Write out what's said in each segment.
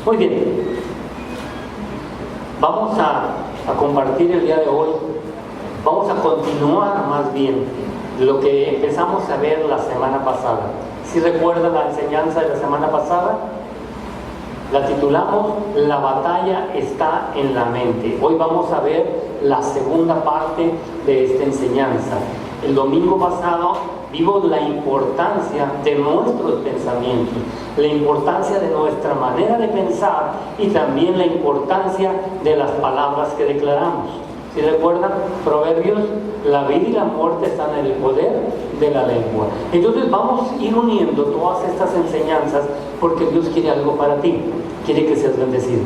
Muy bien, vamos a compartir el día de hoy, vamos a continuar más bien lo que empezamos a ver la semana pasada. Si recuerdan la enseñanza de la semana pasada, la titulamos La batalla está en la mente. Hoy vamos a ver la segunda parte de esta enseñanza. El domingo pasado vimos la importancia de nuestros pensamientos, la importancia de nuestra manera de pensar y también la importancia de las palabras que declaramos. Si recuerdan, Proverbios, la vida y la muerte están en el poder de la lengua. Entonces vamos a ir uniendo todas estas enseñanzas porque Dios quiere algo para ti, quiere que seas bendecido.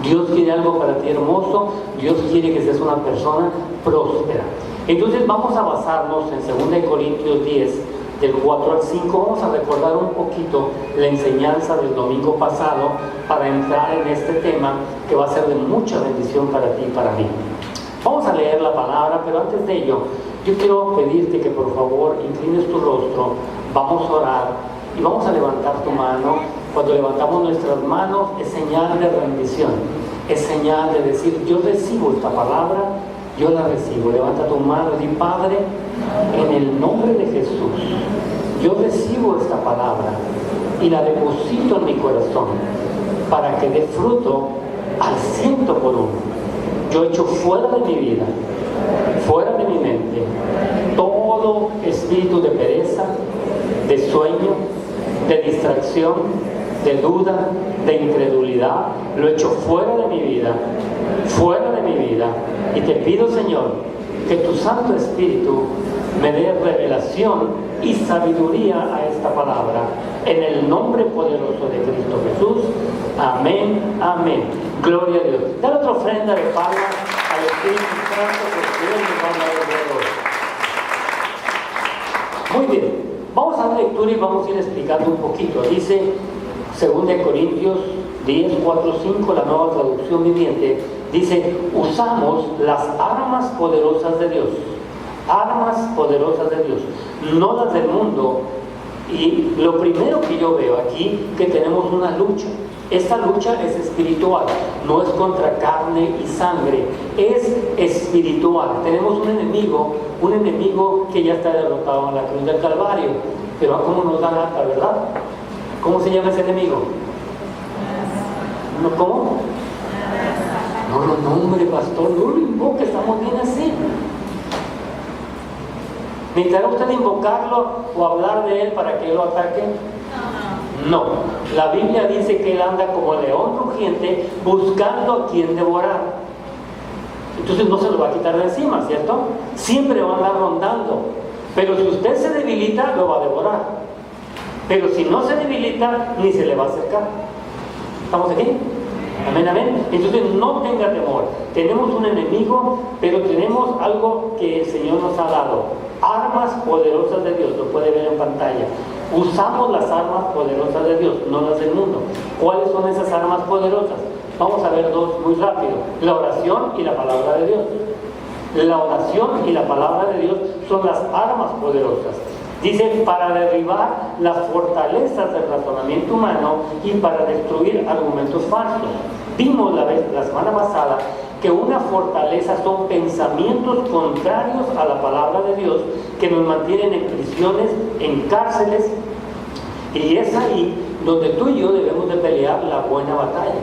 Dios quiere algo para ti hermoso, Dios quiere que seas una persona próspera. Entonces vamos a basarnos en 2 Corintios 10, del 4 al 5, vamos a recordar un poquito la enseñanza del domingo pasado para entrar en este tema que va a ser de mucha bendición para ti y para mí. Vamos a leer la palabra, pero antes de ello, yo quiero pedirte que por favor inclines tu rostro, vamos a orar y vamos a levantar tu mano. Cuando levantamos nuestras manos es señal de rendición, es señal de decir, yo recibo esta palabra, yo la recibo. Levanta tu mano y di, Padre, en el nombre de Jesús, yo recibo esta palabra y la deposito en mi corazón para que dé fruto al 100 por 1. Yo echo fuera de mi vida, fuera de mi mente, todo espíritu de pereza, de sueño, de distracción, de duda, de incredulidad, lo echo fuera de mi vida, fuera de mi vida. Y te pido, Señor, que tu Santo Espíritu me dé revelación y sabiduría a esta palabra. En el nombre poderoso de Cristo Jesús. Amén, amén. Gloria a Dios. Dale otra ofrenda de palmas al Espíritu Santo, porque Dios nos va a dar el Muy bien. Vamos a dar lectura y vamos a ir explicando un poquito. Dice 2 Corintios 10, 4, 5, la Nueva Traducción Viviente, dice, usamos las armas poderosas de Dios. Armas poderosas de Dios, no las del mundo. Y lo primero que yo veo aquí, que tenemos una lucha. Esta lucha es espiritual, no es contra carne y sangre, es espiritual. Tenemos un enemigo que ya está derrotado en la cruz del Calvario. Pero ¿cómo nos da lata, verdad? ¿Cómo se llama ese enemigo? ¿Cómo? No, hombre, pastor, no lo invoque, estamos bien así. ¿Necesitará usted invocarlo o hablar de él para que él lo ataque? No. La Biblia dice que él anda como león rugiente buscando a quien devorar. Entonces no se lo va a quitar de encima, ¿cierto? Siempre va a andar rondando. Pero si usted se debilita, lo va a devorar. Pero si no se debilita, ni se le va a acercar. ¿Estamos aquí? Amén, amén. Entonces no tenga temor. Tenemos un enemigo, pero tenemos algo que el Señor nos ha dado. Armas poderosas de Dios, lo puede ver en pantalla. Usamos las armas poderosas de Dios, no las del mundo. ¿Cuáles son esas armas poderosas? Vamos a ver dos muy rápido. La oración y la palabra de Dios. La oración y la palabra de Dios son las armas poderosas. Dice, para derribar las fortalezas del razonamiento humano y para destruir argumentos falsos. Vimos la semana pasada que una fortaleza son pensamientos contrarios a la palabra de Dios que nos mantienen en prisiones, en cárceles, y es ahí donde tú y yo debemos de pelear la buena batalla.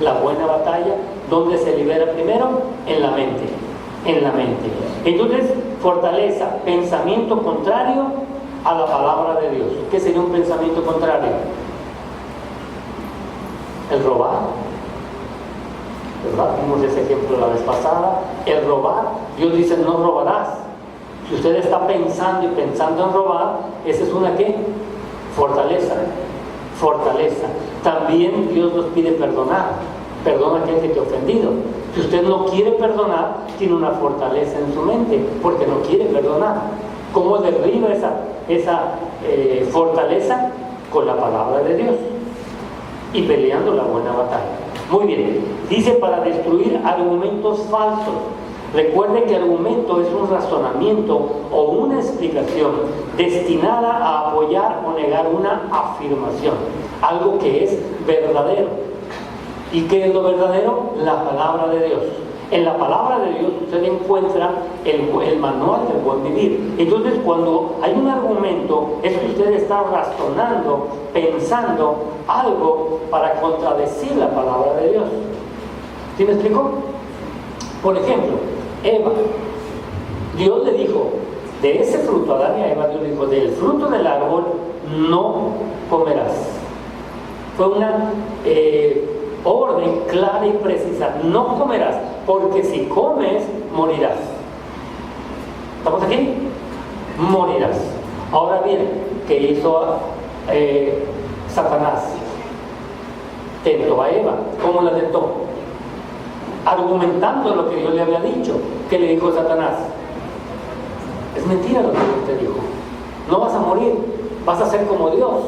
La buena batalla, ¿dónde se libera primero? En la mente. En la mente. Entonces, fortaleza, pensamiento contrario a la palabra de Dios. ¿Qué sería un pensamiento contrario? El robar, ¿verdad? Vimos ese ejemplo la vez pasada. El robar, Dios dice no robarás. Si usted está pensando y pensando en robar, esa es una ¿qué? Fortaleza. Fortaleza. También Dios nos pide perdonar. Perdona a aquel que te ha ofendido. Si usted no quiere perdonar, tiene una fortaleza en su mente porque no quiere perdonar. ¿Cómo derriba esa fortaleza? Con la palabra de Dios y peleando la buena batalla. Muy bien, dice para destruir argumentos falsos. Recuerde que argumento es un razonamiento o una explicación destinada a apoyar o negar una afirmación, algo que es verdadero. ¿Y qué es lo verdadero? La palabra de Dios. En la palabra de Dios usted encuentra el manual del buen vivir. Entonces, cuando hay un argumento, es que usted está razonando, pensando algo para contradecir la palabra de Dios. ¿Sí me explico? Por ejemplo, Eva. Dios le dijo, de ese fruto, a Adán y a Eva, Dios le dijo, del fruto del árbol no comerás. Fue una orden clara y precisa: no comerás, porque si comes, morirás. ¿Estamos aquí? Morirás. Ahora bien, ¿qué hizo Satanás? Tentó a Eva. ¿Cómo la tentó? Argumentando lo que Dios le había dicho. ¿Qué le dijo Satanás? Es mentira lo que Dios te dijo. No vas a morir, vas a ser como Dios.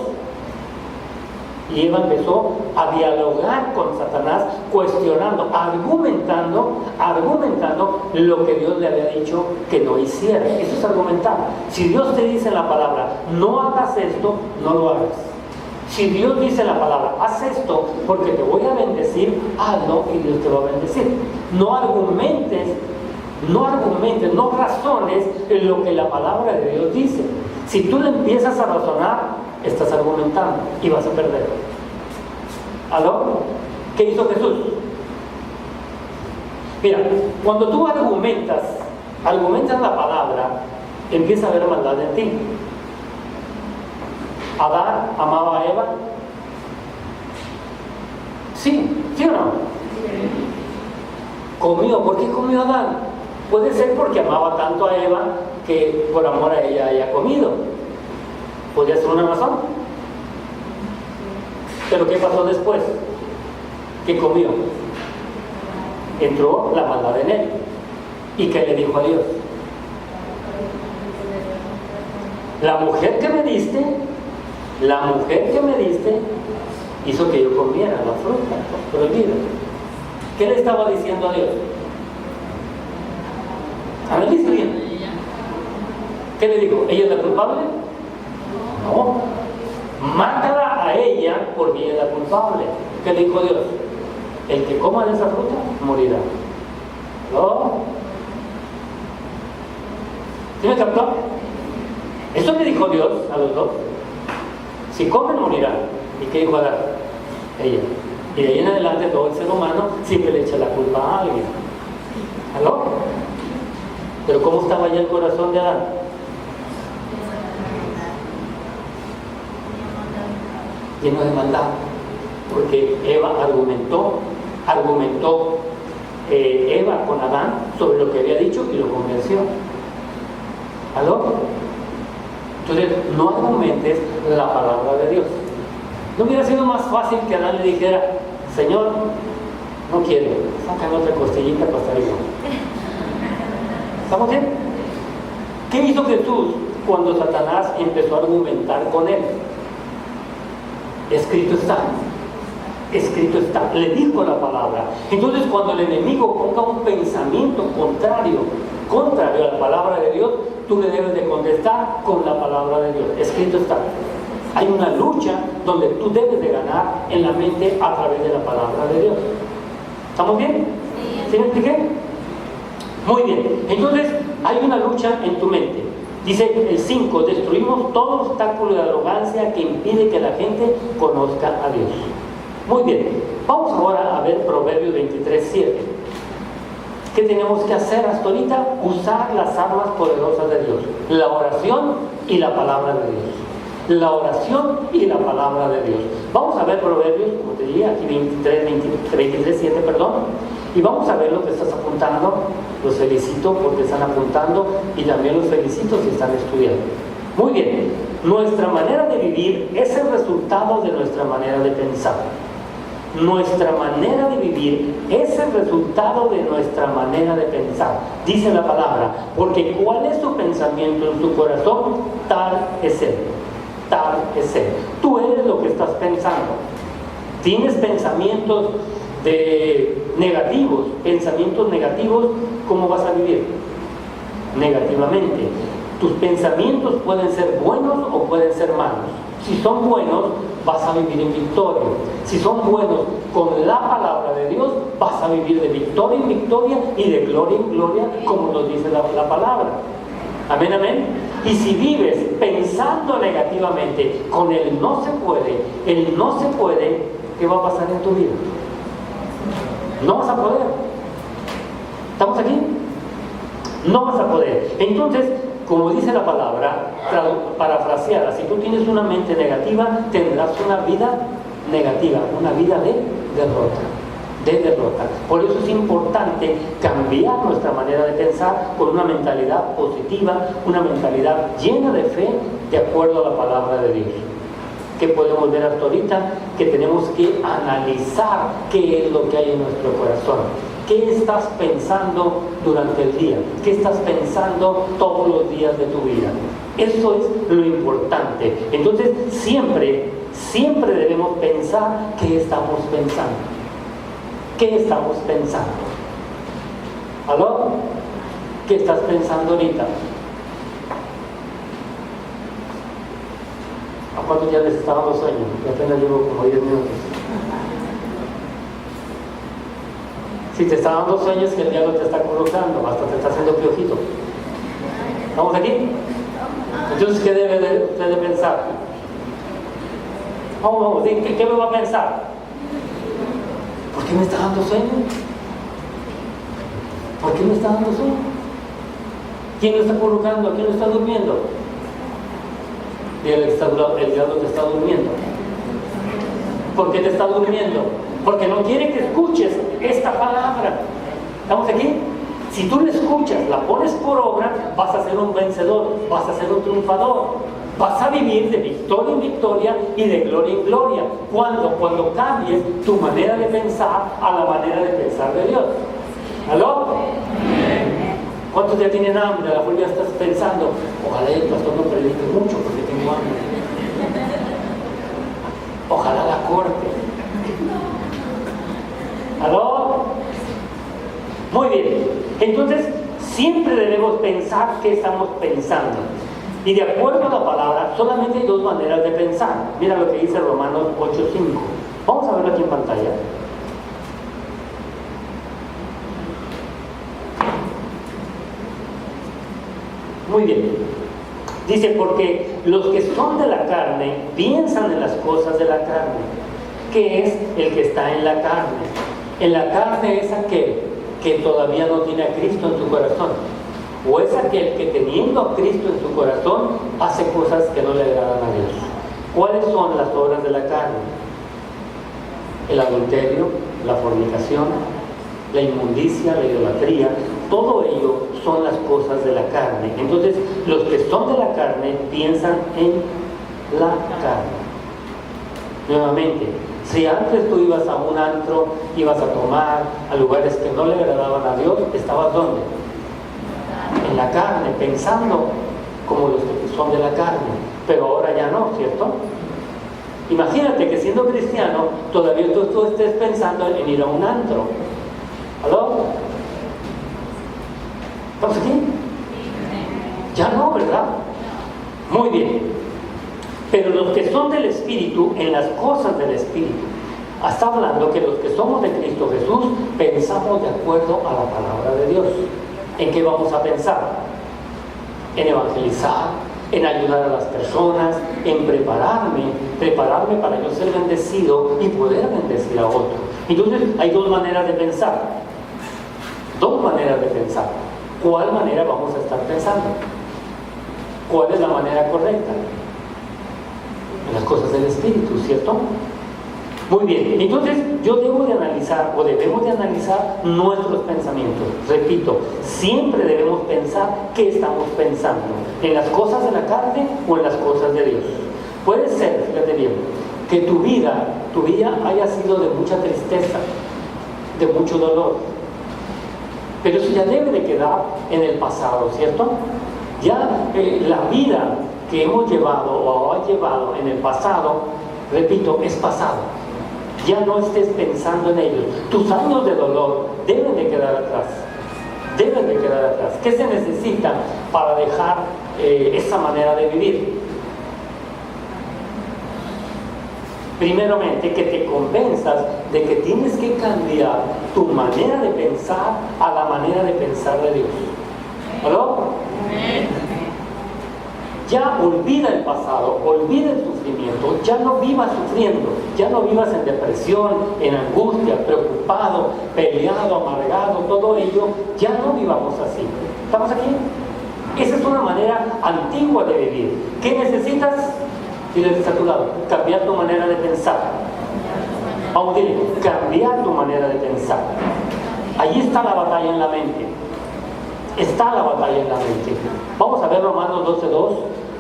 Y Eva empezó a dialogar con Satanás, cuestionando, argumentando lo que Dios le había dicho que no hiciera. Eso es argumentar. Si Dios te dice en la palabra, no hagas esto, no lo hagas. Si Dios dice en la palabra, haz esto porque te voy a bendecir, hazlo y Dios te va a bendecir. No argumentes, no razones en lo que la palabra de Dios dice. Si tú le empiezas a razonar, estás argumentando y vas a perder. ¿Aló? ¿Qué hizo Jesús? Mira, cuando tú argumentas la palabra, empieza a haber maldad en ti. ¿Adán amaba a Eva? ¿Sí o no? ¿Comió? ¿Por qué comió Adán? Puede ser porque amaba tanto a Eva que por amor a ella haya comido. Podría ser una razón. Pero ¿qué pasó después? ¿Qué comió? Entró la maldad en él. ¿Y qué le dijo a Dios? La mujer que me diste hizo que yo comiera la fruta prohibida. ¿Qué le estaba diciendo a Dios? Analice bien. ¿Qué le dijo? ¿Ella es la culpable? No. Mátala a ella porque ella es la culpable. ¿Qué le dijo Dios? El que coma de esa fruta morirá. ¿No? ¿Sí me captó? Eso le dijo Dios a los dos. Si comen, morirán. ¿Y qué dijo Adán? Ella. Y de ahí en adelante todo el ser humano siempre le echa la culpa a alguien. ¿Aló? Pero ¿cómo estaba ya el corazón de Adán? Lleno de maldad. Porque Eva argumentó Eva con Adán sobre lo que había dicho y lo convenció. ¿Aló? Entonces, no argumentes la palabra de Dios. ¿No hubiera sido más fácil que Adán le dijera, Señor, no quiero, sácame otra costillita para estar igual? ¿Estamos bien? ¿Qué hizo Jesús cuando Satanás empezó a argumentar con él? Escrito está, le dijo la palabra. Entonces, cuando el enemigo ponga un pensamiento contrario a la palabra de Dios, tú le debes de contestar con la palabra de Dios. Escrito está. Hay una lucha donde tú debes de ganar en la mente a través de la palabra de Dios. ¿Estamos bien? ¿Sí me expliqué? Muy bien. Entonces, hay una lucha en tu mente. Dice el 5, destruimos todo obstáculo de arrogancia que impide que la gente conozca a Dios. Muy bien. Vamos ahora a ver Proverbios 23:7. ¿Qué tenemos que hacer hasta ahorita? Usar las armas poderosas de Dios. La oración y la palabra de Dios. La oración y la palabra de Dios. Vamos a ver Proverbios, como te dije, aquí 23:7, y vamos a ver lo que estás apuntando. Los felicito porque están apuntando y también los felicito si están estudiando. Muy bien, nuestra manera de vivir es el resultado de nuestra manera de pensar. Nuestra manera de vivir es el resultado de nuestra manera de pensar. Dice la palabra, porque cuál es tu pensamiento en tu corazón, tal es él. Tal es él. Tú eres lo que estás pensando. Tienes pensamientos negativos, ¿cómo vas a vivir? Negativamente. Tus pensamientos pueden ser buenos o pueden ser malos. Si son buenos, vas a vivir en victoria. Si son buenos con la palabra de Dios, vas a vivir de victoria en victoria y de gloria en gloria, como nos dice la palabra. Amén, amén. Y si vives pensando negativamente con el no se puede, ¿qué va a pasar en tu vida? No vas a poder. ¿Estamos aquí? No vas a poder. Entonces, como dice la palabra, parafraseada, si tú tienes una mente negativa, tendrás una vida negativa, una vida de derrota. Por eso es importante cambiar nuestra manera de pensar con una mentalidad positiva, una mentalidad llena de fe, de acuerdo a la palabra de Dios. Que podemos ver hasta ahorita que tenemos que analizar qué es lo que hay en nuestro corazón. ¿Qué estás pensando durante el día? ¿Qué estás pensando todos los días de tu vida? Eso es lo importante. Entonces, siempre debemos pensar qué estamos pensando. ¿Qué estamos pensando? ¿Aló? ¿Qué estás pensando ahorita? ¿A cuántos ya les está dando sueño? Yo apenas llevo como 10 minutos. Si te está dando sueños, que el diablo te está colocando, hasta te está haciendo piojito. ¿Estamos aquí? Entonces, ¿qué debe usted de pensar? Vamos, ¿qué me va a pensar? ¿Por qué me está dando sueño? ¿Por qué me está dando sueño? ¿Quién lo está colocando? ¿Quién lo está durmiendo? El diablo te está durmiendo. ¿Por qué te está durmiendo? Porque no quiere que escuches esta palabra. ¿Estamos aquí? Si tú la escuchas, la pones por obra, vas a ser un vencedor, vas a ser un triunfador. Vas a vivir de victoria en victoria y de gloria en gloria. Cuando cambies tu manera de pensar a la manera de pensar de Dios. ¿Aló? ¿Cuántos ya tienen hambre? A lo mejor ya estás pensando, ojalá el pastor no predique mucho porque tengo hambre. Ojalá la corte. ¿Aló? Muy bien. Entonces, siempre debemos pensar qué estamos pensando. Y de acuerdo a la palabra, solamente hay dos maneras de pensar. Mira lo que dice Romanos 8:5. Vamos a verlo aquí en pantalla. Muy bien. Dice, porque los que son de la carne piensan en las cosas de la carne. ¿Qué es el que está en la carne? En la carne es aquel que todavía no tiene a Cristo en su corazón. O es aquel que teniendo a Cristo en su corazón hace cosas que no le agradan a Dios. ¿Cuáles son las obras de la carne? El adulterio, la fornicación, la inmundicia, la idolatría. Todo ello son las cosas de la carne. Entonces, los que son de la carne piensan en la carne. Nuevamente, si antes tú ibas a un antro, ibas a tomar a lugares que no le agradaban a Dios, ¿estabas dónde? En la carne, pensando como los que son de la carne. Pero ahora ya no, ¿cierto? Imagínate que siendo cristiano todavía tú estés pensando en ir a un antro. ¿Aló? ¿Estamos aquí? Ya no, ¿verdad? Muy bien. Pero los que son del Espíritu, en las cosas del Espíritu, está hablando que los que somos de Cristo Jesús pensamos de acuerdo a la palabra de Dios. ¿En qué vamos a pensar? En evangelizar, en ayudar a las personas, en prepararme para yo ser bendecido y poder bendecir a otros. Entonces hay dos maneras de pensar. Dos maneras de pensar. ¿Cuál manera vamos a estar pensando? ¿Cuál es la manera correcta? En las cosas del Espíritu, ¿cierto? Muy bien, entonces yo debo de analizar o debemos de analizar nuestros pensamientos. Repito, siempre debemos pensar qué estamos pensando, en las cosas de la carne o en las cosas de Dios. Puede ser, fíjate bien, que tu vida haya sido de mucha tristeza, de mucho dolor, pero eso ya debe de quedar en el pasado, ¿cierto? Ya la vida que hemos llevado o ha llevado en el pasado, repito, es pasado. Ya no estés pensando en ellos. Tus años de dolor deben de quedar atrás. Deben de quedar atrás. ¿Qué se necesita para dejar esa manera de vivir? Primeramente, que te convenzas de que tienes que cambiar tu manera de pensar a la manera de pensar de Dios. ¿Aló? Ya olvida el pasado, olvida el sufrimiento, ya no vivas sufriendo, ya no vivas en depresión, en angustia, preocupado, peleado, amargado, todo ello, ya no vivamos así. ¿Estamos aquí? Esa es una manera antigua de vivir. ¿Qué necesitas? Dile a tu lado, cambiar tu manera de pensar. Vamos, dile, cambiar tu manera de pensar. Ahí está la batalla en la mente. Está la batalla en la mente. Vamos a ver Romanos 12:2,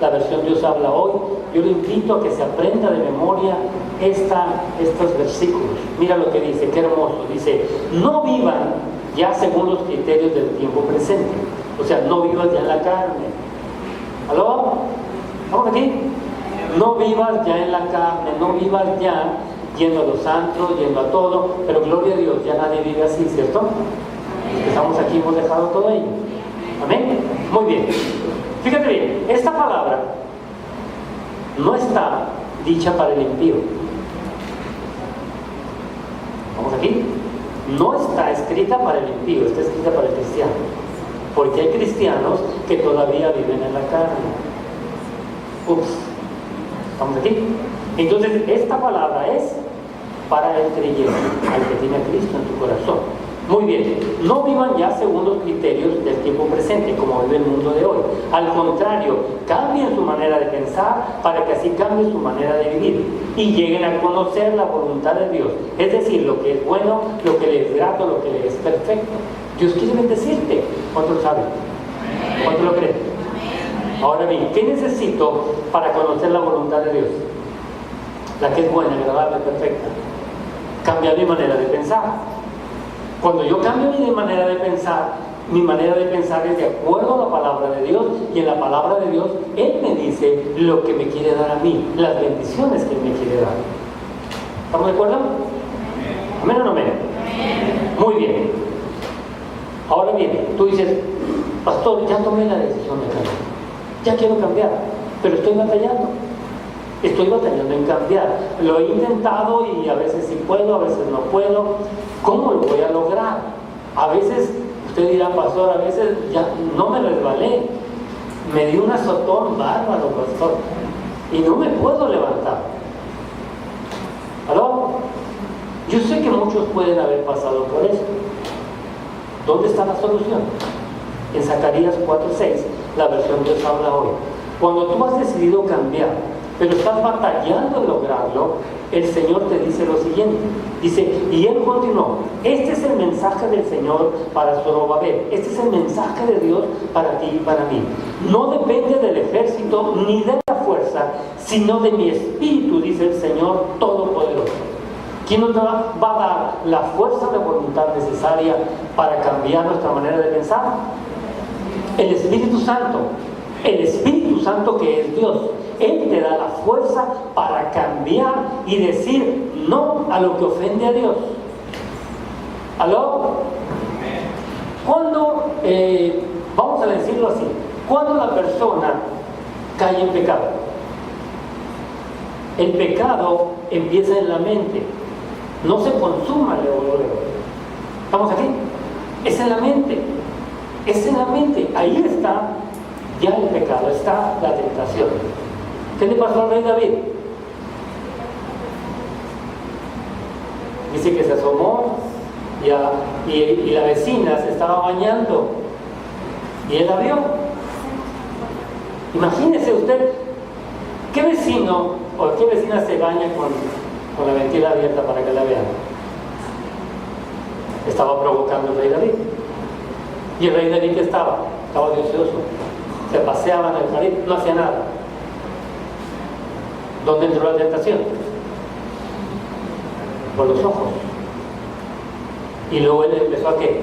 la versión Dios habla hoy. Yo le invito a que se aprenda de memoria estos versículos. Mira lo que dice, qué hermoso. Dice, no vivan ya según los criterios del tiempo presente. O sea, no vivas ya en la carne. ¿Aló? ¿Estamos aquí? No vivas ya en la carne, no vivas ya yendo a los antros, yendo a todo. Pero gloria a Dios, ya nadie vive así, ¿cierto? Los que estamos aquí hemos dejado todo ello. Amén. Muy bien. Fíjate bien, esta palabra no está dicha para el impío. ¿Vamos aquí? No está escrita para el impío, está escrita para el cristiano. Porque hay cristianos que todavía viven en la carne. Ups. ¿Estamos aquí? Entonces, esta palabra es para el creyente, al que tiene a Cristo en tu corazón. Muy bien, no vivan ya según los criterios del tiempo presente, como vive el mundo de hoy. Al contrario, cambien su manera de pensar para que así cambie su manera de vivir y lleguen a conocer la voluntad de Dios. Es decir, lo que es bueno, lo que le es grato, lo que le es perfecto. Dios quiere bendecirte. ¿Cuánto lo sabe? ¿Cuánto lo cree? Ahora bien, ¿qué necesito para conocer la voluntad de Dios? La que es buena, agradable, perfecta. Cambiar mi manera de pensar. Cuando yo cambio mi manera de pensar es de acuerdo a la palabra de Dios, y en la palabra de Dios Él me dice lo que me quiere dar a mí, las bendiciones que Él me quiere dar. ¿Estamos de acuerdo? ¿Amén o no amén? Muy bien. Ahora bien, tú dices, pastor, ya tomé la decisión de cambiar, ya quiero cambiar, pero estoy batallando en cambiar. Lo he intentado y a veces sí puedo, a veces no puedo. ¿Cómo lo voy a lograr? A veces, usted dirá, pastor, a veces ya no me resbalé, me di un azotón bárbaro, pastor, y no me puedo levantar. ¿Aló? Yo sé que muchos pueden haber pasado por eso. ¿Dónde está la solución? En Zacarías 4:6, la versión Dios habla hoy. Cuando tú has decidido cambiar, pero estás batallando en lograrlo, el Señor te dice lo siguiente. Dice, y Él continuó, este es el mensaje del Señor para Zorobabel, este es el mensaje de Dios para ti y para mí. No depende del ejército ni de la fuerza, sino de mi espíritu, dice el Señor Todopoderoso. ¿Quién nos va a dar la fuerza de voluntad necesaria para cambiar nuestra manera de pensar? El Espíritu Santo. El Espíritu Santo, que es Dios. Él te da la fuerza para cambiar y decir no a lo que ofende a Dios. ¿Aló? Cuando, vamos a decirlo así, cuando la persona cae en pecado, el pecado empieza en la mente, no se consuma luego. ¿Estamos aquí? Es en la mente, es en la mente, ahí está ya el pecado, está la tentación. ¿Qué le pasó al rey David? Dice que se asomó y la vecina se estaba bañando y él la vio. Imagínese usted, ¿qué vecino o qué vecina se baña con la ventila abierta para que la vean? Estaba provocando el rey David. Y el rey David, ¿qué estaba? Estaba de ocioso. Se paseaba en el jardín, no hacía nada. ¿Dónde entró la tentación? Por los ojos. Y luego él empezó ¿a qué?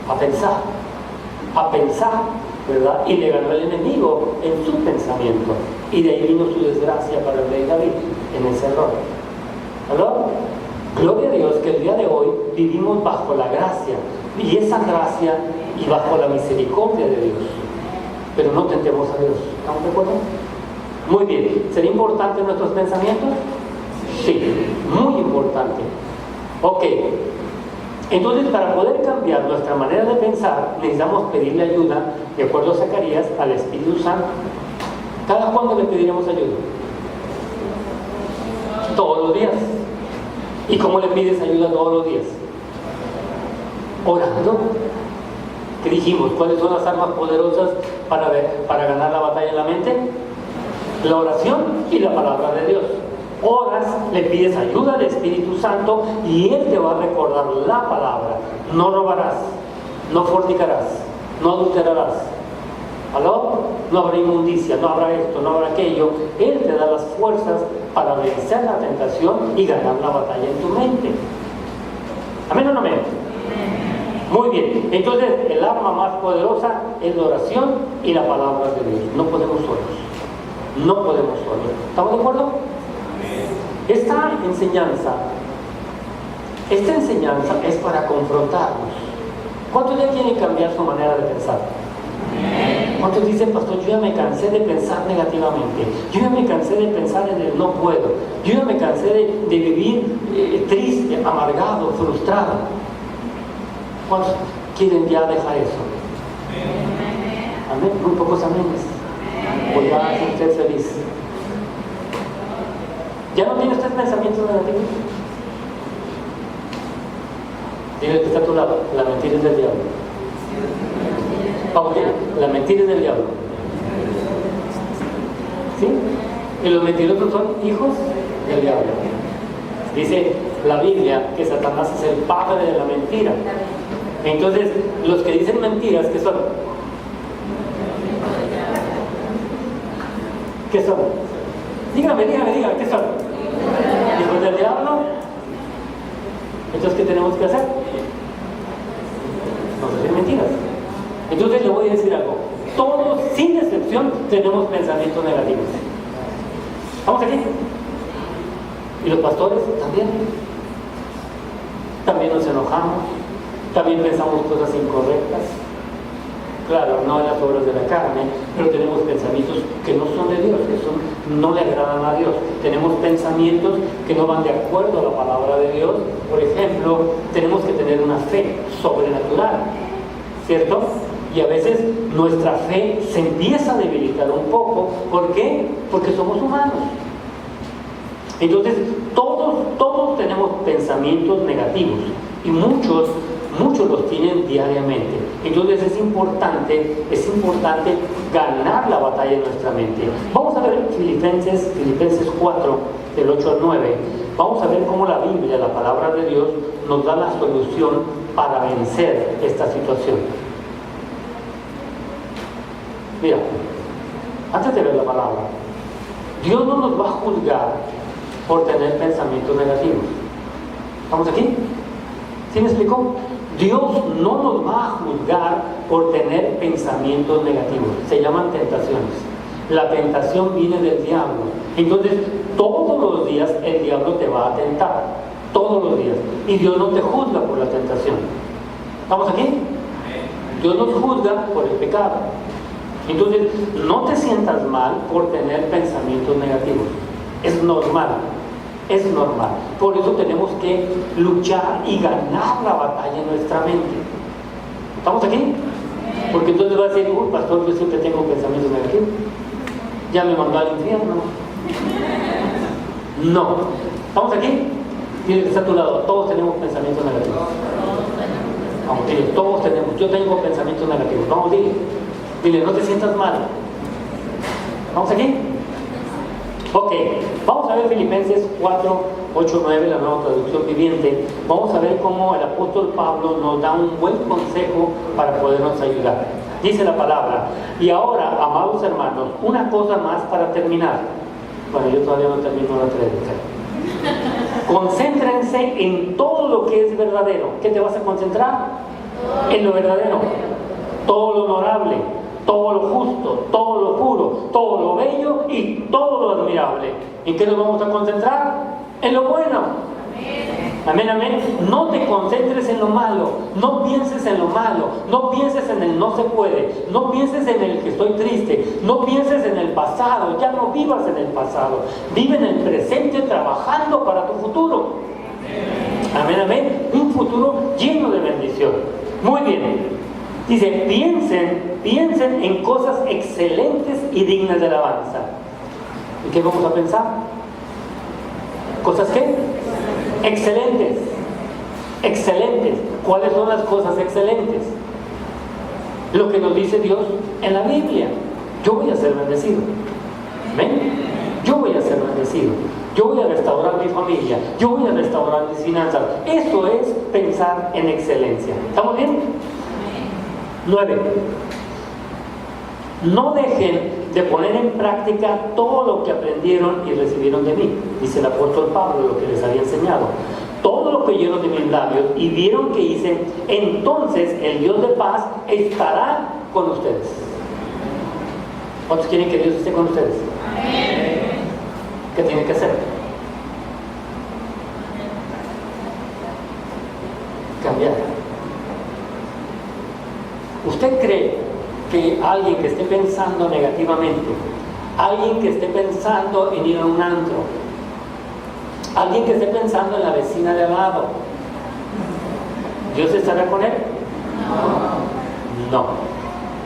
A pensar, ¿verdad? Y le ganó el enemigo en su pensamiento. Y de ahí vino su desgracia para el rey David, en ese error. ¿Aló? Gloria a Dios que el día de hoy vivimos bajo la gracia, y esa gracia y bajo la misericordia de Dios. Pero no tentemos a Dios. ¿Estamos de acuerdo? Muy bien. ¿Sería importante nuestros pensamientos? Sí, muy importante. Ok, entonces para poder cambiar nuestra manera de pensar, necesitamos pedirle ayuda, de acuerdo a Zacarías, al Espíritu Santo. ¿Cada cuándo le pediremos ayuda? Todos los días. ¿Y cómo le pides ayuda todos los días? Orando. ¿Qué dijimos? ¿Cuáles son las armas poderosas para ganar la batalla en la mente? La oración y la palabra de Dios. Oras, le pides ayuda al Espíritu Santo y Él te va a recordar la palabra. No robarás, no fornicarás, no adulterarás. ¿Aló? No habrá inmundicia, no habrá esto, no habrá aquello. Él te da las fuerzas para vencer la tentación y ganar la batalla en tu mente. ¿Amén o no amén? Muy bien, entonces el arma más poderosa es la oración y la palabra de Dios. No podemos solos. No podemos solos. ¿Estamos de acuerdo? Esta enseñanza es para confrontarnos. ¿Cuántos ya quieren cambiar su manera de pensar? ¿Cuántos dicen, pastor, yo ya me cansé de pensar negativamente? Yo ya me cansé de pensar en el no puedo. Yo ya me cansé de vivir triste, amargado, frustrado. ¿Cuántos quieren ya dejar eso? Amén. Muy pocos aménes. Pues ya hace usted feliz. ¿Ya no tiene usted pensamientos negativos? Dile que está a tu lado, la mentira es del diablo. Vamos bien, la mentira es del diablo. ¿Sí? Y los mentirosos son hijos del diablo. Dice la Biblia que Satanás es el padre de la mentira. Entonces, los que dicen mentiras, ¿qué son? ¿Qué son? Dígame, ¿qué son? ¿Hijos del diablo? Entonces, ¿qué tenemos que hacer? No decir mentiras. Entonces, le voy a decir algo. Todos, sin excepción, tenemos pensamientos negativos. ¿Estamos aquí? ¿Y los pastores? También. También nos enojamos. También pensamos cosas incorrectas. Claro, no en las obras de la carne, pero tenemos pensamientos que no son de Dios, que no le agradan a Dios. Tenemos pensamientos que no van de acuerdo a la palabra de Dios. Por ejemplo, tenemos que tener una fe sobrenatural, ¿cierto? Y a veces nuestra fe se empieza a debilitar un poco. ¿Por qué? Porque somos humanos. Entonces, todos tenemos pensamientos negativos y muchos los tienen diariamente. Entonces es importante ganar la batalla en nuestra mente. Vamos a ver Filipenses 4, del 8 al 9. Vamos a ver cómo la Biblia, la palabra de Dios, nos da la solución para vencer esta situación. Mira, antes de ver la palabra, Dios no nos va a juzgar por tener pensamientos negativos. ¿Estamos aquí? ¿Sí me explicó? Dios no nos va a juzgar por tener pensamientos negativos. Se llaman tentaciones. La tentación viene del diablo. Entonces, todos los días el diablo te va a tentar. Todos los días. Y Dios no te juzga por la tentación. ¿Estamos aquí? Dios nos juzga por el pecado. Entonces, no te sientas mal por tener pensamientos negativos. Es normal. Es normal. Por eso tenemos que luchar y ganar la batalla en nuestra mente. ¿Estamos aquí? Porque entonces va a decir, pastor, yo siempre tengo pensamientos negativos. Ya me mandó al infierno. No. ¿Estamos aquí? Tiene que estar a tu lado. Todos tenemos pensamientos negativos. Vamos, dile, todos tenemos. Yo tengo pensamientos negativos. Vamos, dile, no te sientas mal. ¿Vamos aquí? Ok, vamos a ver Filipenses 4, 8, 9, la nueva traducción viviente. Vamos a ver cómo el apóstol Pablo nos da un buen consejo para podernos ayudar. Dice la palabra: y ahora, amados hermanos, una cosa más para terminar. Bueno, yo todavía no termino la predica. Concéntrense en todo lo que es verdadero. ¿Qué te vas a concentrar? En lo verdadero. Todo lo honorable, todo lo justo, todo lo puro, todo lo bello y todo lo admirable. ¿En qué nos vamos a concentrar? En lo bueno. Amén, amén. No te concentres en lo malo, no pienses en lo malo, no pienses en el no se puede, no pienses en el que estoy triste, no pienses en el pasado, ya no vivas en el pasado, vive en el presente trabajando para tu futuro. Amén, amén. Un futuro lleno de bendición. Muy bien. Dice, piensen en cosas excelentes y dignas de alabanza. ¿Y qué vamos a pensar? ¿Cosas qué? Excelentes. Excelentes. ¿Cuáles son las cosas excelentes? Lo que nos dice Dios en la Biblia. Yo voy a ser bendecido. ¿Ven? Yo voy a ser bendecido. Yo voy a restaurar mi familia. Yo voy a restaurar mis finanzas. Eso es pensar en excelencia. ¿Estamos bien? 9. No dejen de poner en práctica todo lo que aprendieron y recibieron de mí, dice el apóstol Pablo, lo que les había enseñado. Todo lo que oyeron de mis labios y vieron que hice, entonces el Dios de paz estará con ustedes. ¿Cuántos quieren que Dios esté con ustedes? ¿Qué tienen que hacer? Cambiar. ¿Usted cree que alguien que esté pensando negativamente, alguien que esté pensando en ir a un antro, alguien que esté pensando en la vecina de al lado, ¿Dios estará con él? No.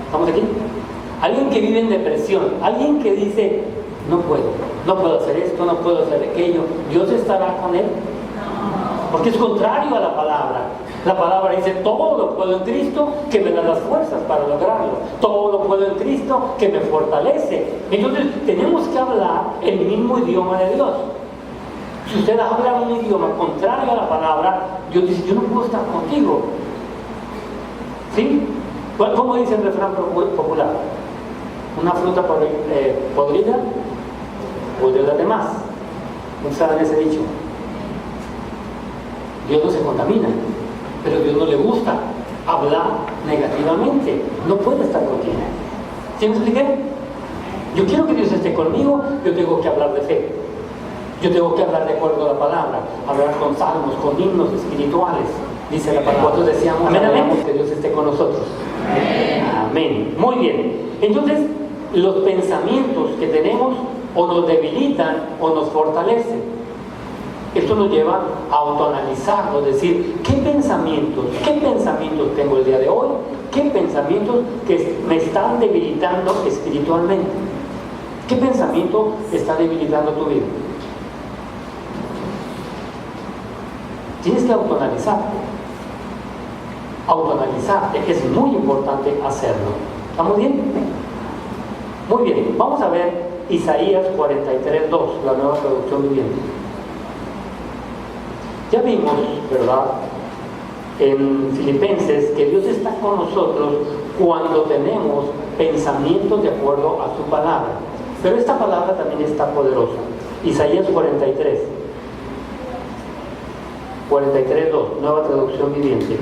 ¿Estamos aquí? Alguien que vive en depresión, alguien que dice, no puedo hacer esto, no puedo hacer aquello, ¿Dios estará con él? Porque es contrario a la palabra. La palabra dice, todo lo puedo en Cristo que me da las fuerzas para lograrlo. Todo lo puedo en Cristo que me fortalece. Entonces tenemos que hablar el mismo idioma de Dios. Si usted habla un idioma contrario a la palabra, Dios dice, yo no puedo estar contigo. ¿Sí? ¿Cómo dice el refrán popular? Una fruta podrida podría darle más. ¿No saben ese dicho? Dios no se contamina, pero a Dios no le gusta hablar negativamente. No puede estar contigo. ¿Sí me expliqué? Yo quiero que Dios esté conmigo, yo tengo que hablar de fe. Yo tengo que hablar de acuerdo a la palabra, hablar con salmos, con himnos espirituales. Dice la palabra. Nosotros decíamos, amén, amén, que Dios esté con nosotros. Amén. Muy bien. Entonces, los pensamientos que tenemos o nos debilitan o nos fortalecen. Esto nos lleva a autoanalizarlo, decir, ¿qué pensamientos tengo el día de hoy? ¿Qué pensamientos que me están debilitando espiritualmente? ¿Qué pensamiento está debilitando tu vida? Tienes que autoanalizarte. Autoanalizarte, es muy importante hacerlo. ¿Estamos bien? Muy bien, vamos a ver Isaías 43:2, la Nueva Traducción Viviente. Ya vimos, ¿verdad?, en Filipenses, que Dios está con nosotros cuando tenemos pensamientos de acuerdo a su palabra. Pero esta palabra también está poderosa. Isaías 43:2, Nueva Traducción Viviente.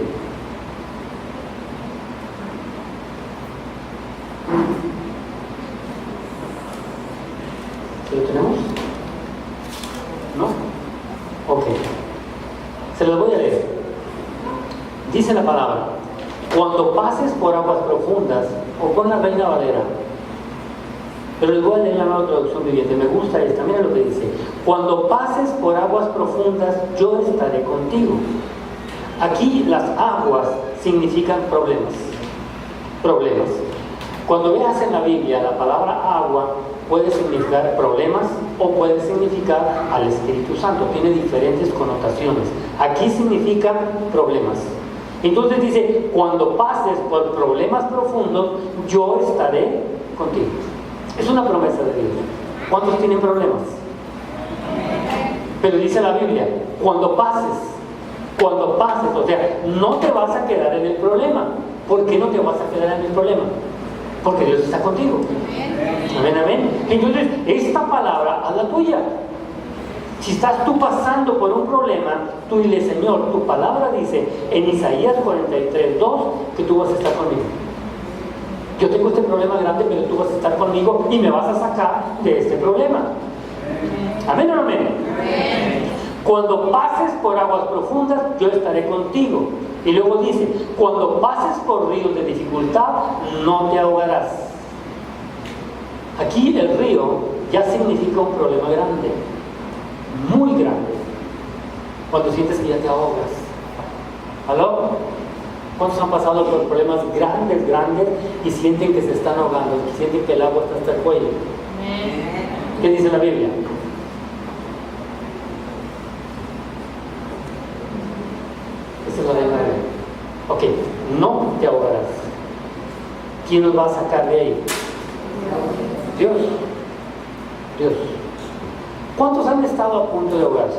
¿Lo tenemos? ¿No? Ok. Se los voy a leer. Dice la palabra, cuando pases por aguas profundas, o con la Reina Valera, pero les voy a leer la Nueva Traducción Viviente, me gusta esta, mira lo que dice, cuando pases por aguas profundas, yo estaré contigo. Aquí las aguas significan problemas. Cuando veas en la Biblia la palabra agua, puede significar problemas o puede significar al Espíritu Santo. Tiene diferentes connotaciones. Aquí significa problemas. Entonces dice, cuando pases por problemas profundos, yo estaré contigo. Es una promesa de Dios. ¿Cuántos tienen problemas? Pero dice la Biblia, cuando pases, o sea, no te vas a quedar en el problema. ¿Por qué no te vas a quedar en el problema? Porque Dios está contigo. Amén, amén. Entonces, esta palabra haz la tuya. Si estás tú pasando por un problema, tú dile, Señor, tu palabra dice en Isaías 43:2 que tú vas a estar conmigo. Yo tengo este problema grande, pero tú vas a estar conmigo y me vas a sacar de este problema. Amén o no amén. Cuando pases por aguas profundas, yo estaré contigo. Y luego dice, cuando pases por ríos de dificultad, no te ahogarás. Aquí el río ya significa un problema grande, muy grande. Cuando sientes que ya te ahogas. ¿Aló? ¿Cuántos han pasado por problemas grandes y sienten que se están ahogando, que sienten que el agua está hasta el cuello? ¿Qué dice la Biblia? Esa es la Biblia. Ok, no te ahogarás. ¿Quién nos va a sacar de ahí? Dios. Dios. ¿Cuántos han estado a punto de ahogarse?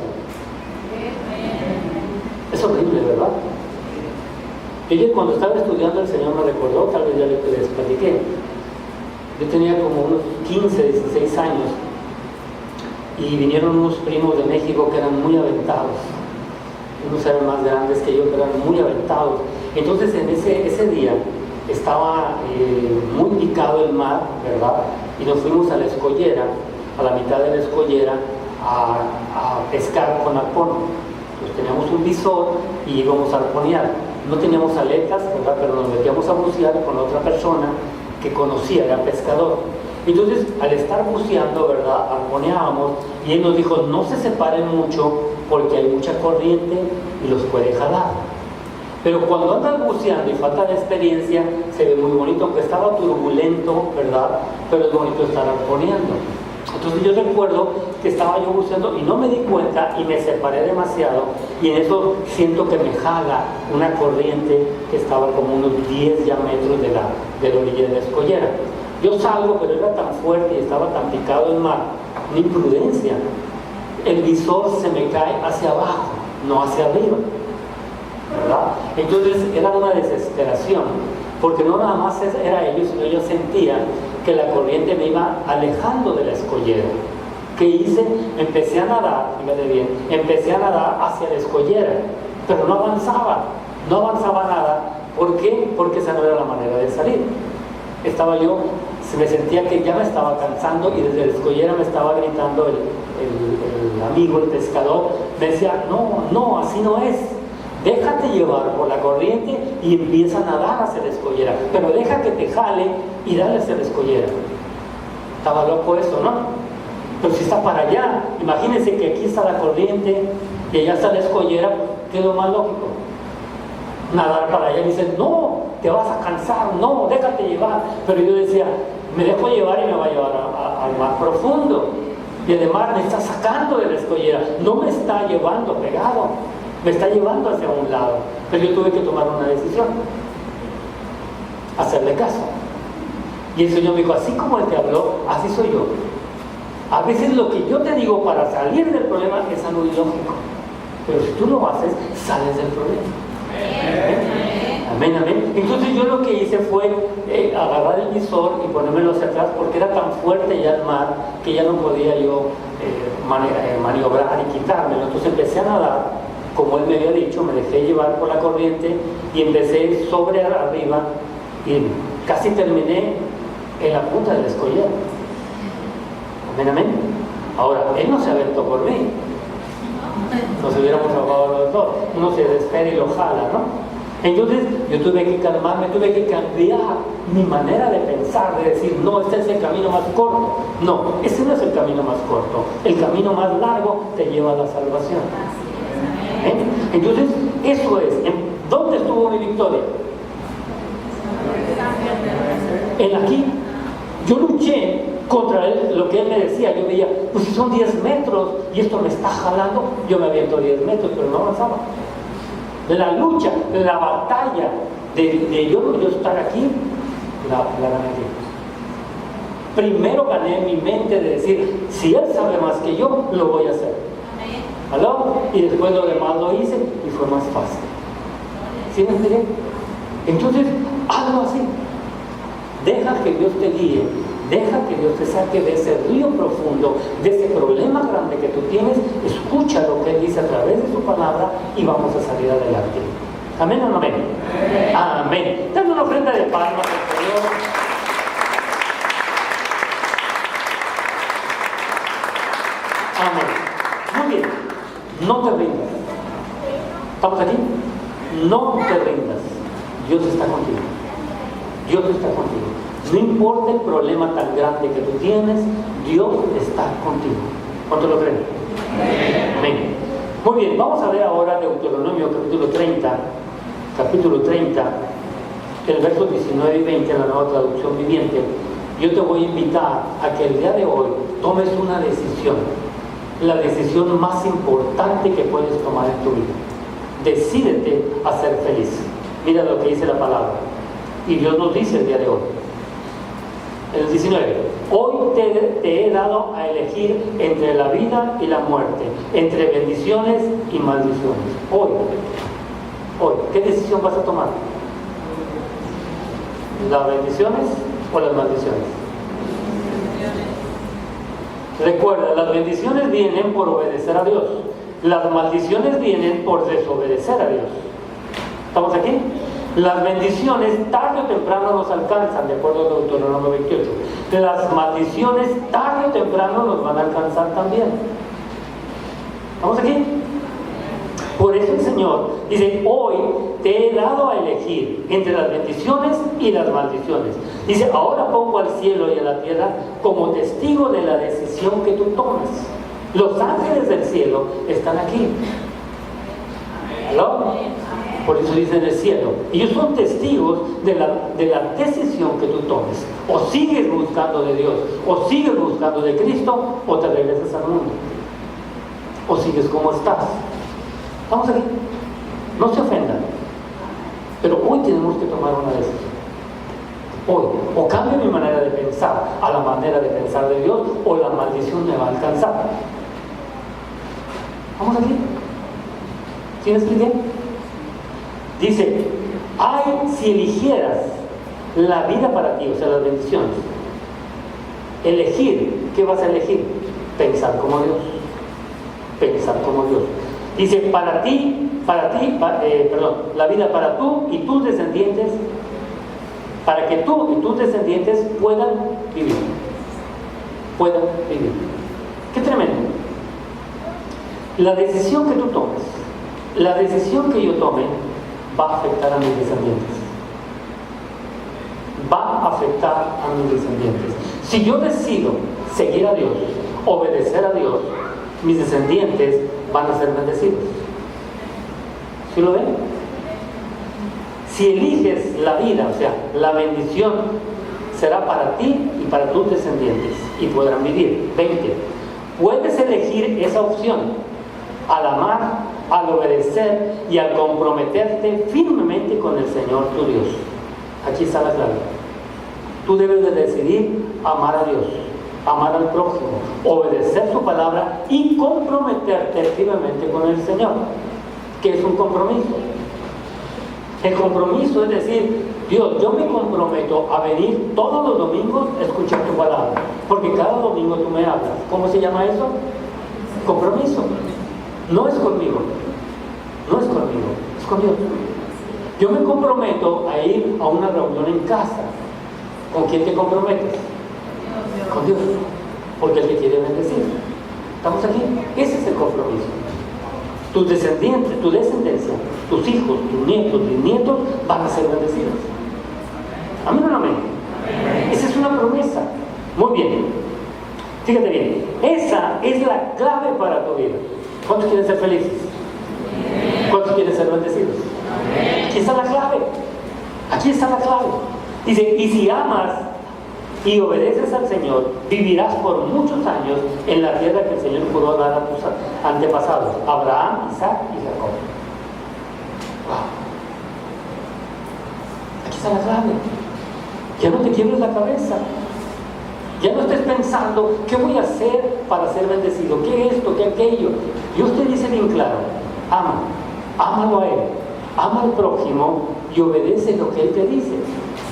Es horrible, ¿verdad? Yo cuando estaba estudiando el Señor me recordó, tal vez ya les platiqué. Yo tenía como unos 15, 16 años y vinieron unos primos de México que eran muy aventados. Unos eran más grandes que yo, pero eran muy aventados. Entonces en ese día estaba muy picado el mar, ¿verdad? Y nos fuimos a la escollera, a la mitad de la escollera, a pescar con arpón. Pues teníamos un visor y íbamos a arponear. No teníamos aletas, ¿verdad? Pero nos metíamos a bucear con otra persona que conocía, era pescador. Entonces, al estar buceando, ¿verdad? Arponeábamos y él nos dijo, no se separen mucho porque hay mucha corriente y los puede jalar. Pero cuando andas buceando y falta de experiencia, se ve muy bonito, aunque estaba turbulento, ¿verdad? Pero es bonito estar arponeando. Entonces yo recuerdo que estaba yo buceando y no me di cuenta y me separé demasiado y en eso siento que me jala una corriente que estaba como unos 10 ya metros de la orilla de la escollera. Yo salgo, pero era tan fuerte y estaba tan picado el mar, una imprudencia. El visor se me cae hacia abajo, no hacia arriba, ¿verdad? Entonces era una desesperación, porque no nada más era ellos, sino yo sentía que la corriente me iba alejando de la escollera. ¿Qué hice? Empecé a nadar, fíjate bien, empecé a nadar hacia la escollera, pero no avanzaba nada. ¿Por qué? Porque esa no era la manera de salir. Me sentía que ya me estaba cansando y desde la escollera me estaba gritando el amigo, el pescador, me decía, no, así no es. Déjate llevar por la corriente y empieza a nadar hacia la escollera, pero deja que te jale y dale hacia la escollera. Estaba loco eso, ¿no? Pero si está para allá, imagínense que aquí está la corriente y allá está la escollera, ¿qué es lo más lógico? Nadar para allá y dicen, no, te vas a cansar, no, déjate llevar. Pero yo decía, me dejo llevar y me va a llevar al mar profundo. Y el mar me está sacando de la escollera, no me está llevando pegado, me está llevando hacia un lado. Pero yo tuve que tomar una decisión, hacerle caso. Y el Señor me dijo, así como Él te habló, así soy yo. A veces lo que yo te digo para salir del problema es algo ilógico, pero si tú lo haces, sales del problema. Amén, amén. Entonces yo lo que hice fue agarrar el visor y ponérmelo hacia atrás porque era tan fuerte ya el mar que ya no podía yo maniobrar y quitármelo. Entonces empecé a nadar, como Él me había dicho, me dejé llevar por la corriente y empecé sobre arriba y casi terminé en la punta de la escollera. Amén, amén. Ahora, Él no se aventó por mí. Nos hubiéramos ahogado los dos. Uno se desespera y lo jala, ¿no? Entonces yo tuve que calmarme, tuve que cambiar mi manera de pensar, de decir, no, este es el camino más corto. No, ese no es el camino más corto. El camino más largo te lleva a la salvación. Entonces, eso es. ¿Dónde estuvo mi victoria? En aquí. Yo luché contra él, lo que él me decía. Yo veía, pues si son 10 metros y esto me está jalando, yo me aviento 10 metros, pero no avanzaba. La lucha, la batalla de yo estar aquí, la gané aquí. Primero gané mi mente de decir, si él sabe más que yo, lo voy a hacer. ¿Aló? Y después lo demás lo hice y fue más fácil. ¿Sí me entienden? Entonces, hazlo así. Deja que Dios te guíe, deja que Dios te saque de ese río profundo, de ese problema grande que tú tienes. Escucha lo que Él dice a través de su palabra y vamos a salir adelante. ¿Amén o no amén? Amén. Dame una ofrenda de palmas al Señor. Amén. Muy bien. No te rindas. ¿Estamos aquí? No te rindas. Dios está contigo. Dios está contigo. No importa el problema tan grande que tú tienes, Dios está contigo. ¿Cuánto lo creen? Amén. Muy bien, vamos a ver ahora Deuteronomio capítulo 30, el verso 19 y 20 en la Nueva Traducción Viviente. Yo te voy a invitar a que el día de hoy tomes una decisión, la decisión más importante que puedes tomar en tu vida. Decídete a ser feliz. Mira lo que dice la palabra. Y Dios nos dice el día de hoy. El 19. Hoy te he dado a elegir entre la vida y la muerte, entre bendiciones y maldiciones. Hoy, ¿qué decisión vas a tomar? ¿Las bendiciones o las maldiciones? Recuerda, las bendiciones vienen por obedecer a Dios. Las maldiciones vienen por desobedecer a Dios. ¿Estamos aquí? Las bendiciones tarde o temprano nos alcanzan, de acuerdo a Deuteronomio 28. Las maldiciones tarde o temprano nos van a alcanzar también. ¿Estamos aquí? Por eso el Señor dice, hoy te he dado a elegir entre las bendiciones y las maldiciones. Dice, ahora pongo al cielo y a la tierra como testigo de la decisión que tú tomas. Los ángeles del cielo están aquí. ¿Aló? Por eso dicen el cielo. Ellos son testigos de la decisión que tú tomes. O sigues buscando de Dios, o sigues buscando de Cristo, o te regresas al mundo. O sigues como estás. ¿Estamos aquí? No se ofendan. Pero hoy tenemos que tomar una decisión. Hoy, o cambio mi manera de pensar a la manera de pensar de Dios, o la maldición me va a alcanzar. ¿Vamos aquí? ¿Sí me expliqué? Dice, ay, si eligieras la vida para ti, o sea, las bendiciones. Elegir, ¿qué vas a elegir? Pensar como Dios. Pensar como Dios. Dice, la vida para tú y tus descendientes, para que tú y tus descendientes puedan vivir. Puedan vivir. ¡Qué tremendo! La decisión que tú tomes, la decisión que yo tome, va a afectar a mis descendientes. Va a afectar a mis descendientes. Si yo decido seguir a Dios, obedecer a Dios, mis descendientes van a ser bendecidos. ¿Sí lo ven? Si eliges la vida, o sea, la bendición será para ti y para tus descendientes y podrán vivir. 20. Puedes elegir esa opción al amar, al obedecer y al comprometerte firmemente con el Señor tu Dios. Aquí está la clave. Tú debes de decidir amar a Dios, amar al prójimo, obedecer su palabra y comprometerte firmemente con el Señor. ¿Qué es un compromiso? El compromiso es decir, Dios, yo me comprometo a venir todos los domingos a escuchar tu palabra, porque cada domingo tú me hablas. ¿Cómo se llama eso? Compromiso. No es conmigo, no es conmigo, es con Dios. Yo me comprometo a ir a una reunión en casa. ¿Con quién te comprometes? Con Dios, porque Él te quiere bendecir. ¿Estamos aquí? Ese es el compromiso. Tus descendientes, tu descendencia, tus hijos, tus nietos, bisnietos van a ser bendecidos. Amén o no amén. Esa es una promesa. Muy bien. Fíjate bien, esa es la clave para tu vida. ¿Cuántos quieren ser felices? ¿Cuántos quieren ser bendecidos? Aquí está la clave. Aquí está la clave. Dice, y si amas y obedeces al Señor, vivirás por muchos años en la tierra que el Señor juró dar a tus antepasados, Abraham, Isaac y Jacob. Wow. Aquí está la clave. Ya no te quiebres la cabeza. Ya no estés pensando, ¿qué voy a hacer para ser bendecido? ¿Qué esto? ¿Qué aquello? Dios te dice bien claro, ámalo a Él, ama al prójimo y obedece lo que Él te dice.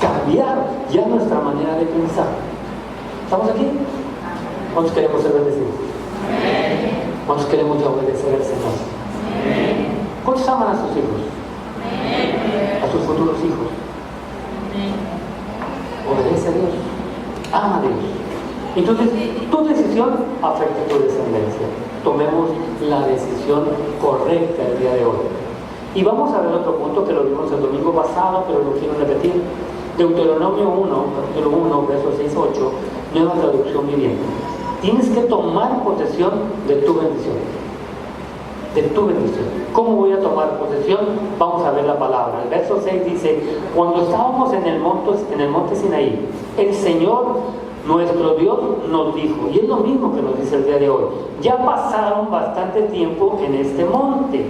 Cambiar ya nuestra manera de pensar. ¿Estamos aquí? ¿Cuántos queremos ser bendecidos? ¿Cuántos queremos ya obedecer al Señor? ¿Cuántos aman a sus hijos? A sus futuros hijos. Obedece a Dios. Ama a Dios. Entonces, tu decisión afecta a tu descendencia. Tomemos la decisión correcta el día de hoy. Y vamos a ver otro punto que lo vimos el domingo pasado, pero lo quiero repetir. Deuteronomio 1, capítulo 1, versos 6 a 8, nueva traducción viviente. Tienes que tomar posesión de tu bendición. De tu bendición. ¿Cómo voy a tomar posesión? Vamos a ver la palabra. El verso 6 dice: cuando estábamos en el monte Sinaí, el Señor nuestro Dios nos dijo, y es lo mismo que nos dice el día de hoy: ya pasaron bastante tiempo en este monte.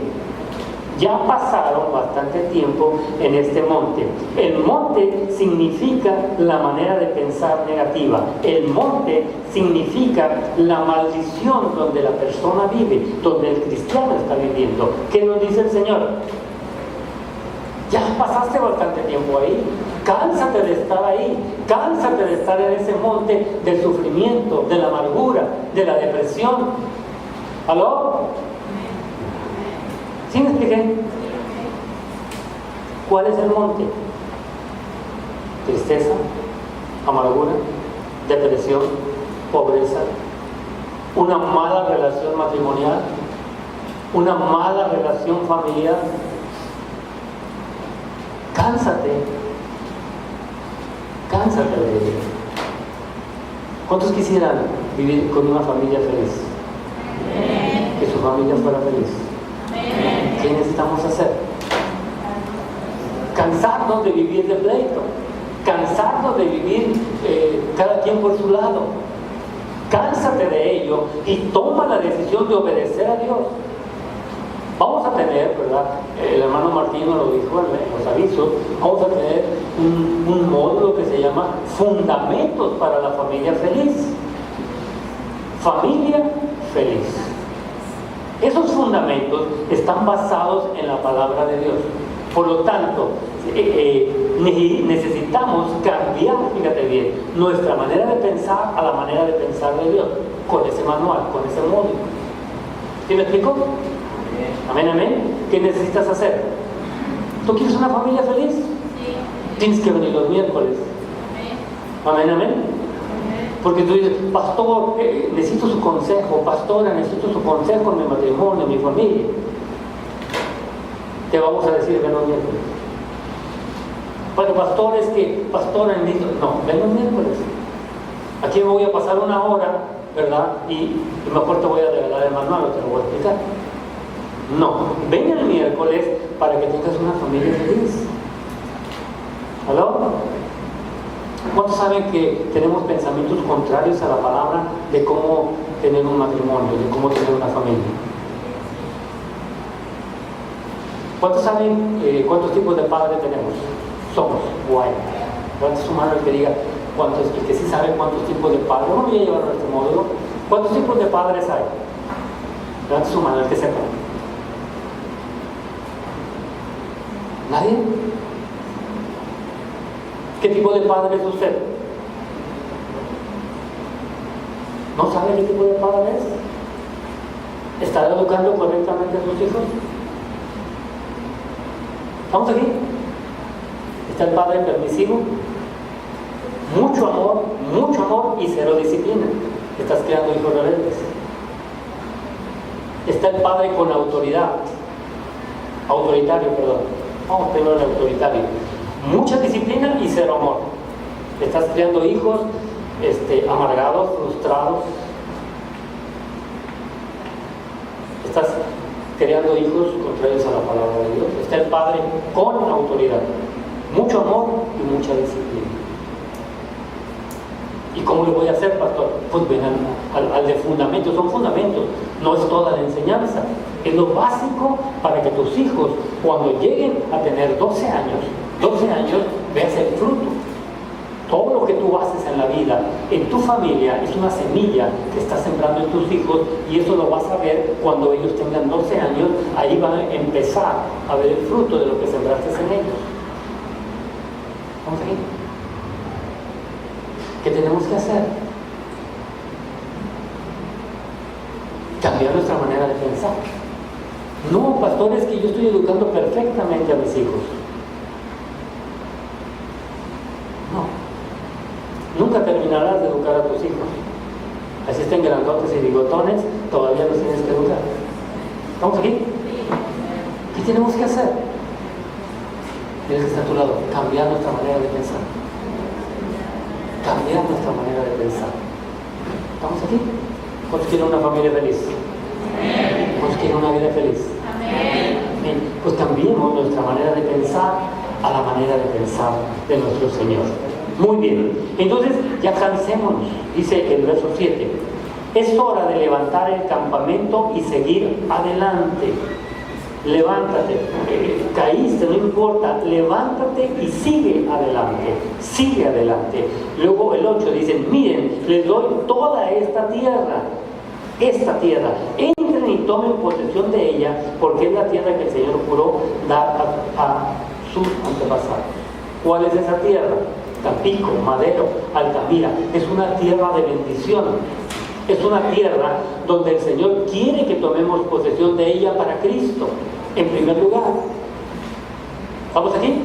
Ya pasaron bastante tiempo en este monte. El monte significa la manera de pensar negativa. El monte significa la maldición donde la persona vive, donde el cristiano está viviendo. ¿Qué nos dice el Señor? Ya pasaste bastante tiempo ahí. Cánsate de estar ahí. Cánsate de estar en ese monte del sufrimiento, de la amargura, de la depresión. ¿Aló? ¿Sí me expliqué? ¿Cuál es el monte? Tristeza, amargura, depresión, pobreza, una mala relación matrimonial, una mala relación familiar. Cánsate de vivir. ¿Cuántos quisieran vivir con una familia feliz? Que su familia fuera feliz. ¿Qué necesitamos hacer? Cansarnos de vivir de pleito, cansarnos de vivir cada quien por su lado. Cánsate de ello y toma la decisión de obedecer a Dios. Vamos a tener, ¿verdad? El hermano Martín nos lo dijo en los avisos, vamos a tener un módulo que se llama Fundamentos para la Familia Feliz. Familia feliz. Esos fundamentos están basados en la palabra de Dios. Por lo tanto, necesitamos cambiar, fíjate bien, nuestra manera de pensar a la manera de pensar de Dios, con ese manual, con ese módulo. ¿Sí me explico? Amén, amén. ¿Qué necesitas hacer? ¿Tú quieres una familia feliz? Sí. Tienes que venir los miércoles. Amén, amén. Porque tú dices, pastor, necesito su consejo, pastora, necesito su consejo en mi matrimonio, en mi familia. Te vamos a decir, ven los miércoles. Bueno, pastor, es que, pastora, necesito... No, ven los miércoles. Aquí me voy a pasar una hora, ¿verdad? Y mejor te voy a regalar el manual, te lo voy a explicar. No, ven el miércoles para que tengas una familia feliz. ¿Aló? ¿Cuántos saben que tenemos pensamientos contrarios a la palabra de cómo tener un matrimonio, de cómo tener una familia? ¿Cuántos saben cuántos tipos de padres tenemos? Somos, guay. ¿Cuántos humanos que diga cuántos, y que sí saben cuántos tipos de padres? No voy a llevarlo a este módulo. ¿Cuántos tipos de padres hay? ¿Cuántos humanos que sepan? ¿Nadie? ¿Qué tipo de padre es usted? ¿No sabe qué tipo de padre es? ¿Está educando correctamente a sus hijos? ¿Estamos aquí? Está el padre permisivo, mucho amor y cero disciplina. Estás creando hijos rebeldes. Está el padre con autoritario, perdón. Vamos primero al autoritario. Mucha disciplina y cero amor. Estás creando hijos amargados, frustrados. Estás creando hijos contrarios a la palabra de Dios. Está el padre con autoridad, mucho amor y mucha disciplina. ¿Y cómo lo voy a hacer, pastor? Pues ven al de fundamentos. Son fundamentos, no es toda la enseñanza. Es lo básico para que tus hijos, cuando lleguen a tener 12 años, veas el fruto. Todo lo que tú haces en la vida, en tu familia, es una semilla que estás sembrando en tus hijos, y eso lo vas a ver cuando ellos tengan 12 años. Ahí van a empezar a ver el fruto de lo que sembraste en ellos. ¿Vamos aquí? ¿Qué tenemos que hacer? Cambiar nuestra manera de pensar. No, pastor, es que yo estoy educando perfectamente a mis hijos. No. Nunca terminarás de educar a tus hijos. Así estén grandotes y bigotones, todavía los tienes que educar. ¿Estamos aquí? ¿Qué tenemos que hacer? Tienes que estar a tu lado, cambiar nuestra manera de pensar. Cambiar nuestra manera de pensar. ¿Estamos aquí? ¿Cuántos quieren una familia feliz? ¿Cuántos quieren una vida feliz? Bien, pues cambiemos nuestra manera de pensar a la manera de pensar de nuestro Señor. Muy bien, entonces ya cansémonos, dice el verso 7. Es hora de levantar el campamento y seguir adelante. Levántate, caíste, no importa, levántate y sigue adelante, sigue adelante. Luego el 8 dice, miren, les doy toda esta tierra, entren y tomen posesión de ella, porque es la tierra que el Señor juró dar a sus antepasados. ¿Cuál es esa tierra? Tampico, Madero, Altamira. Es una tierra de bendición. Es una tierra donde el Señor quiere que tomemos posesión de ella para Cristo, en primer lugar. ¿Estamos aquí?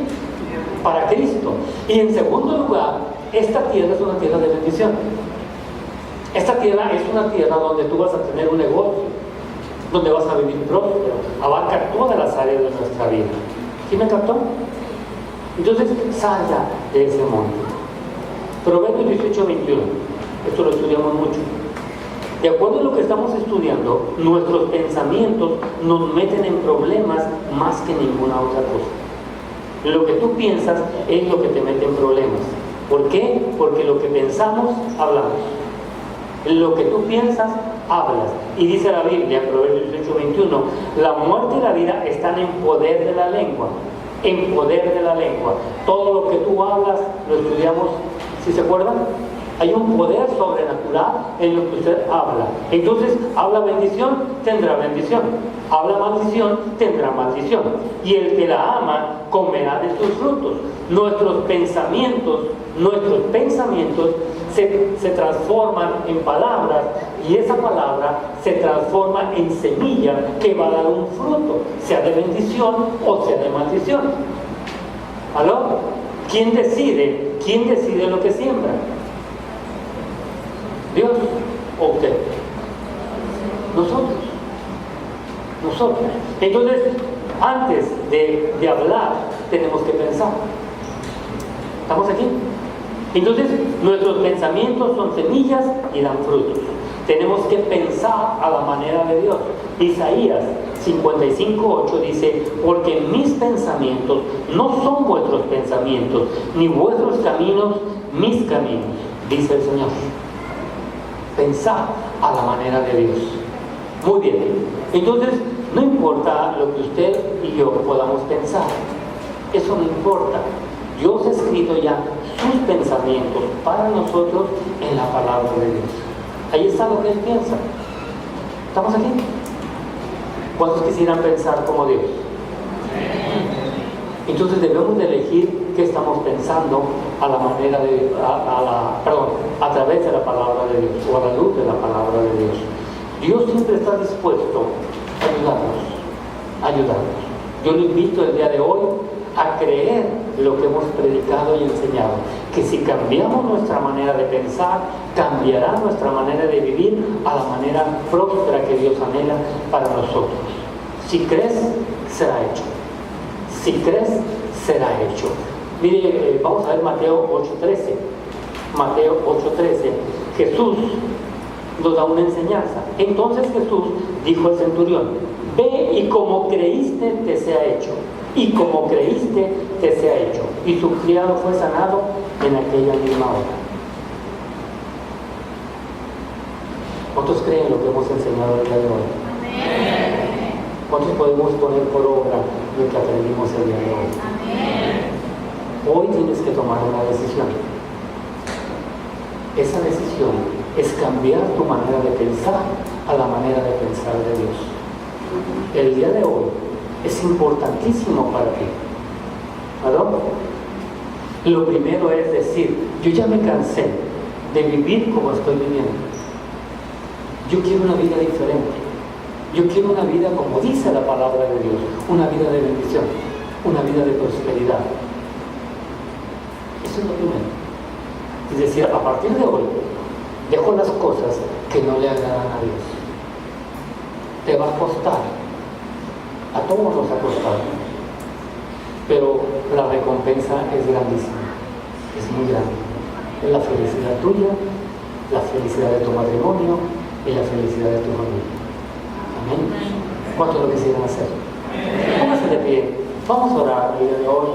Para Cristo. Y en segundo lugar, esta tierra es una tierra de bendición. Esta tierra es una tierra donde tú vas a tener un negocio, donde vas a vivir próspero, abarca todas las áreas de nuestra vida. ¿Sí me captó? Entonces, salga de ese monte. Proverbios 18:21. Esto lo estudiamos mucho. De acuerdo a lo que estamos estudiando, nuestros pensamientos nos meten en problemas más que ninguna otra cosa. Lo que tú piensas es lo que te mete en problemas. ¿Por qué? Porque lo que pensamos, hablamos. Lo que tú piensas, hablas. Y dice la Biblia, Proverbios 18:21, la muerte y la vida están en poder de la lengua. En poder de la lengua. Todo lo que tú hablas, lo estudiamos, ¿sí se acuerdan? Hay un poder sobrenatural en lo que usted habla. Entonces, habla bendición, tendrá bendición. Habla maldición, tendrá maldición. Y el que la ama, comerá de sus frutos. Nuestros pensamientos se transforman en palabras, y esa palabra se transforma en semilla que va a dar un fruto, sea de bendición o sea de maldición. ¿Aló? ¿Quién decide? ¿Quién decide lo que siembra? ¿Dios o usted? Nosotros. Entonces, antes de hablar, tenemos que pensar. ¿Estamos aquí? Entonces, nuestros pensamientos son semillas y dan frutos. Tenemos que pensar a la manera de Dios. Isaías 55:8 dice, porque mis pensamientos no son vuestros pensamientos, ni vuestros caminos mis caminos, dice el Señor. Pensar a la manera de Dios. Muy bien. Entonces, no importa lo que usted y yo podamos pensar. Eso no importa. Dios ha escrito ya sus pensamientos para nosotros en la palabra de Dios. Ahí está lo que Él piensa. ¿Estamos aquí? ¿Cuántos quisieran pensar como Dios? Entonces debemos de elegir qué estamos pensando a la manera de, a través de la palabra de Dios, o a la luz de la palabra de Dios. Dios siempre está dispuesto a ayudarnos. Yo lo invito el día de hoy a creer lo que hemos predicado y enseñado, que si cambiamos nuestra manera de pensar, cambiará nuestra manera de vivir a la manera próspera que Dios anhela para nosotros. Si crees, será hecho. Si crees, será hecho. Mire, vamos a ver Mateo 8:13. Mateo 8:13. Jesús nos da una enseñanza. Entonces Jesús dijo al centurión, ve y como creíste te sea hecho. Y como creíste te sea hecho. Y su criado fue sanado en aquella misma hora. ¿Cuántos creen lo que hemos enseñado el día de hoy? Amén. ¿Cuántos podemos poner por obra lo que aprendimos el día de hoy? Amén. Hoy tienes que tomar una decisión. Esa decisión es cambiar tu manera de pensar a la manera de pensar de Dios. El día de hoy es importantísimo para ti. ¿Verdad? Lo primero es decir, yo ya me cansé de vivir como estoy viviendo. Yo quiero una vida diferente. Yo quiero una vida como dice la palabra de Dios, una vida de bendición, una vida de prosperidad. Eso es lo primero. Es decir, a partir de hoy, dejo las cosas que no le agradan a Dios. Te va a costar. A todos nos ha costado. Pero la recompensa es grandísima. Es muy grande. Es la felicidad tuya, la felicidad de tu matrimonio y la felicidad de tu familia. Amén. ¿Cuántos lo quisieran hacer? Póngase de pie. Vamos a orar el día de hoy.